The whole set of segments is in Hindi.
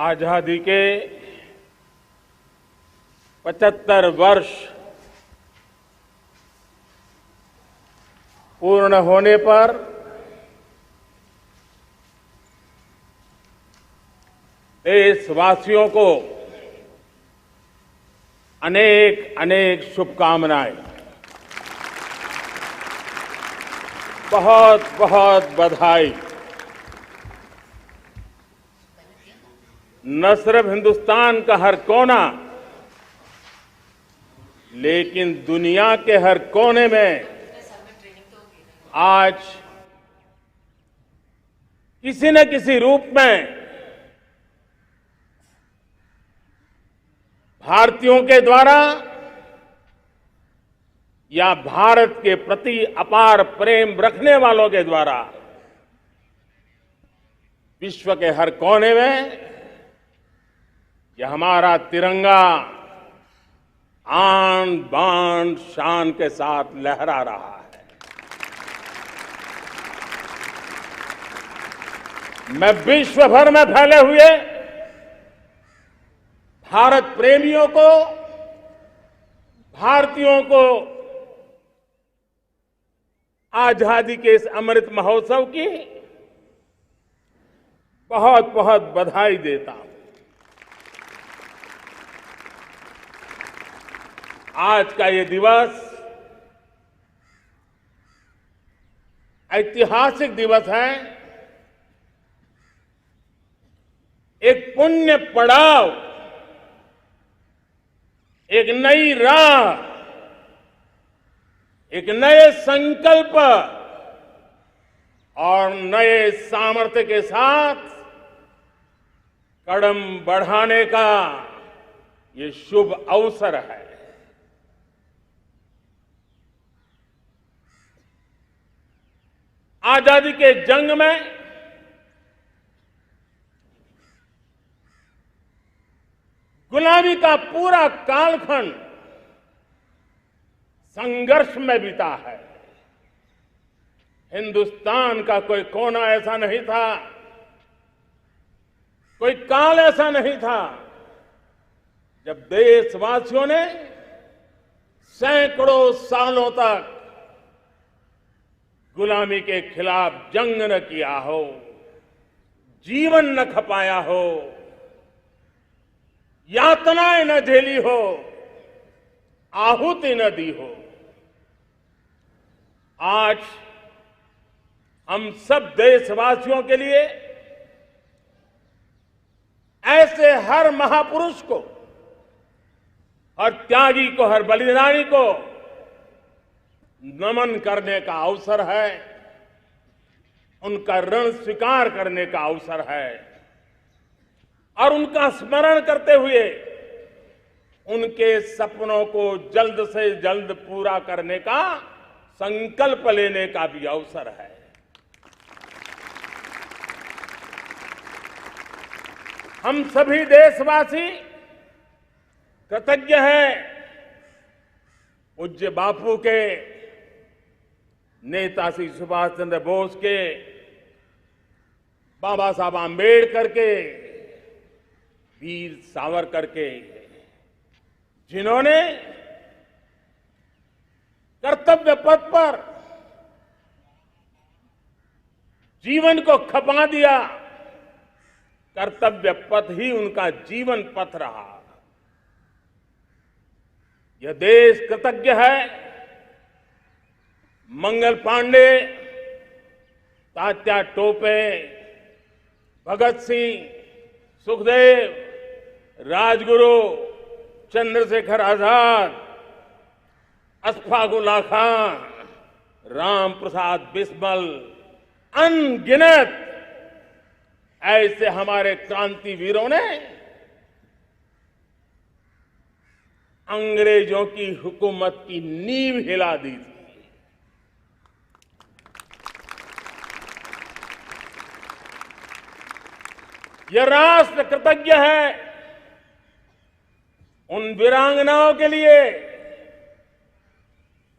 आजादी के 75 वर्ष पूर्ण होने पर देशवासियों को अनेक अनेक शुभकामनाएं, बहुत बहुत बधाई। न सिर्फ हिंदुस्तान का हर कोना, लेकिन दुनिया के हर कोने में आज किसी न किसी रूप में भारतीयों के द्वारा या भारत के प्रति अपार प्रेम रखने वालों के द्वारा विश्व के हर कोने में यह हमारा तिरंगा आन बान शान के साथ लहरा रहा है। मैं विश्व भर में फैले हुए भारत प्रेमियों को, भारतीयों को आजादी के इस अमृत महोत्सव की बहुत बहुत बधाई देता हूं। आज का ये दिवस ऐतिहासिक दिवस है। एक पुण्य पड़ाव, एक नई राह, एक नए संकल्प और नए सामर्थ्य के साथ कदम बढ़ाने का ये शुभ अवसर है। आजादी के जंग में गुलामी का पूरा कालखंड संघर्ष में बीता है। हिंदुस्तान का कोई कोना ऐसा नहीं था, कोई काल ऐसा नहीं था जब देशवासियों ने सैकड़ों सालों तक गुलामी के खिलाफ जंग न किया हो, जीवन न खपाया हो, यातनाएं न झेली हो, आहुति न दी हो। आज हम सब देशवासियों के लिए ऐसे हर महापुरुष को, हर त्यागी को, हर बलिदानी को नमन करने का अवसर है, उनका ऋण स्वीकार करने का अवसर है और उनका स्मरण करते हुए उनके सपनों को जल्द से जल्द पूरा करने का संकल्प लेने का भी अवसर है। हम सभी देशवासी कृतज्ञ हैं पूज्य बापू के, नेताजी सुभाष चंद्र बोस के, बाबा साहब आंबेडकर के, वीर सावरकर के, जिन्होंने कर्तव्य पथ पर जीवन को खपा दिया। कर्तव्य पथ ही उनका जीवन पथ रहा। यह देश कृतज्ञ है मंगल पांडे, तात्या टोपे, भगत सिंह, सुखदेव, राजगुरु, चंद्रशेखर आजाद, अशफाक उल्लाह खान, राम प्रसाद बिस्मिल, अनगिनत ऐसे हमारे क्रांति वीरों ने अंग्रेजों की हुकूमत की नींव हिला दी थी। यह राष्ट्र कृतज्ञ है उन वीरांगनाओं के लिए,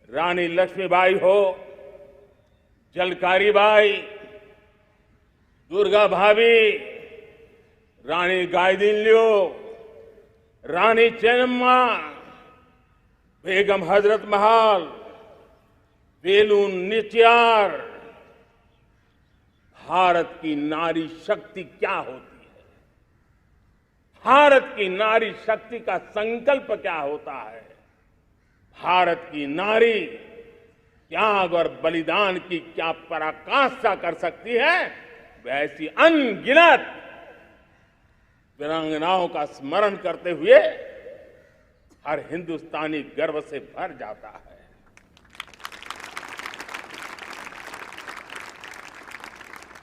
रानी लक्ष्मीबाई हो, झलकारी बाई, दुर्गा भाभी, रानी गाइदिन्ल्यो, रानी चेन्नम्मा, बेगम हजरत महल, वेलु नाचियार। भारत की नारी शक्ति क्या होती है, भारत की नारी शक्ति का संकल्प क्या होता है, भारत की नारी त्याग और बलिदान की क्या पराकाष्ठा कर सकती है, वैसी अनगिनत वीरांगनाओं का स्मरण करते हुए हर हिंदुस्तानी गर्व से भर जाता है।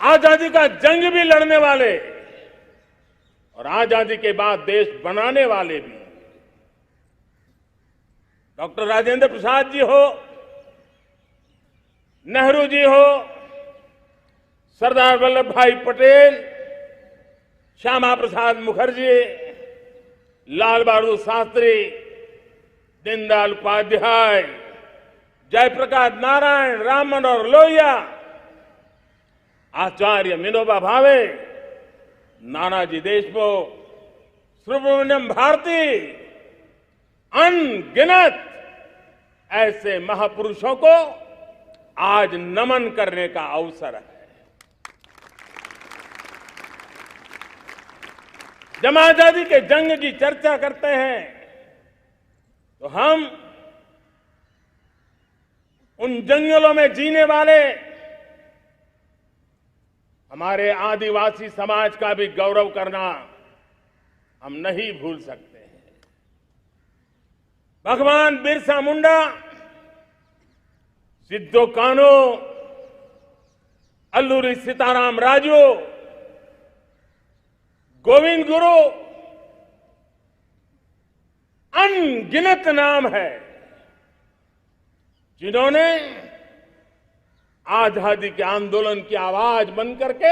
आजादी का जंग भी लड़ने वाले और आजादी के बाद देश बनाने वाले भी, डॉक्टर राजेंद्र प्रसाद जी हो, नेहरू जी हो, सरदार वल्लभ भाई पटेल, श्यामा प्रसाद मुखर्जी, लाल बहादुर शास्त्री, दीनदयाल उपाध्याय, जयप्रकाश नारायण, राम मनोहर लोहिया, आचार्य विनोबा भावे, नानाजी देशमुख, सुब्रमण्यम भारती, अनगिनत ऐसे महापुरुषों को आज नमन करने का अवसर है। जब आजादी के जंग की चर्चा करते हैं तो हम उन जंगलों में जीने वाले हमारे आदिवासी समाज का भी गौरव करना हम नहीं भूल सकते हैं। भगवान बिरसा मुंडा, सिद्धो कान्हू, अल्लूरी सीताराम राजू, गोविंद गुरु, अनगिनत नाम है जिन्होंने आजादी के आंदोलन की आवाज बन करके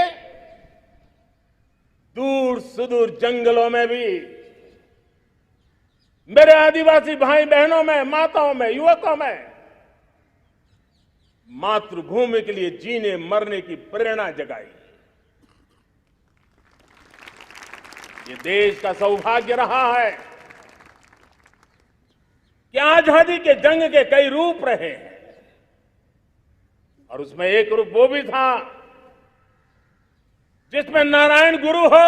दूर सुदूर जंगलों में भी मेरे आदिवासी भाई बहनों में, माताओं में, युवकों में मातृभूमि के लिए जीने मरने की प्रेरणा जगाई। ये देश का सौभाग्य रहा है कि आजादी के जंग के कई रूप रहे हैं और उसमें एक रूप वो भी था जिसमें नारायण गुरु हो,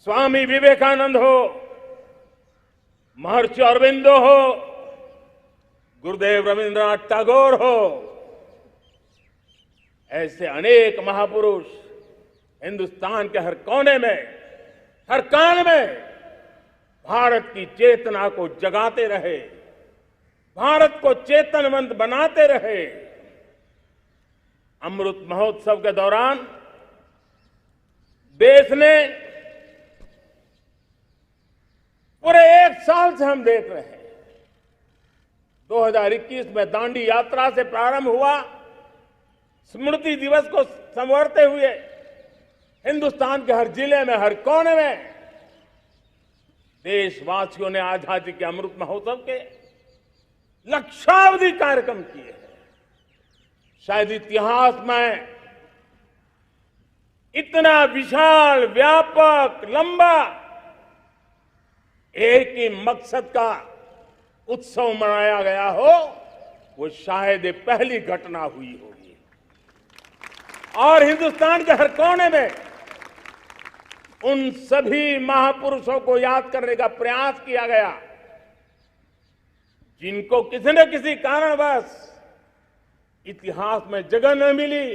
स्वामी विवेकानंद हो, महर्षि अरविंदो हो, गुरुदेव रविंद्रनाथ टैगोर हो, ऐसे अनेक महापुरुष हिंदुस्तान के हर कोने में, हर कान में भारत की चेतना को जगाते रहे, भारत को चेतनवंत बनाते रहे। अमृत महोत्सव के दौरान देश ने पूरे एक साल से हम देख रहे हैं, 2021 में दांडी यात्रा से प्रारंभ हुआ, स्मृति दिवस को संवारते हुए हिंदुस्तान के हर जिले में, हर कोने में देशवासियों ने आजादी के अमृत महोत्सव के लक्षावधि कार्यक्रम किए हैं। शायद इतिहास में इतना विशाल, व्यापक, लंबा एक ही मकसद का उत्सव मनाया गया हो, वो शायद ये पहली घटना हुई होगी। और हिंदुस्तान के हर कोने में उन सभी महापुरुषों को याद करने का प्रयास किया गया जिनको किसी न किसी कारणवश इतिहास में जगह न मिली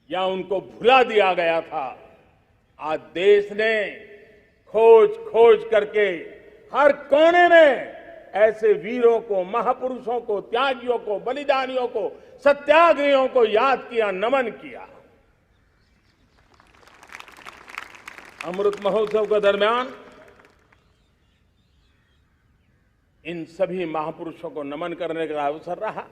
या उनको भुला दिया गया था। आज देश ने खोज खोज करके हर कोने में ऐसे वीरों को, महापुरुषों को, त्यागियों को, बलिदानियों को, सत्याग्रहियों को याद किया, नमन किया। अमृत महोत्सव के दरमियान इन सभी महापुरुषों को नमन करने का अवसर रहा।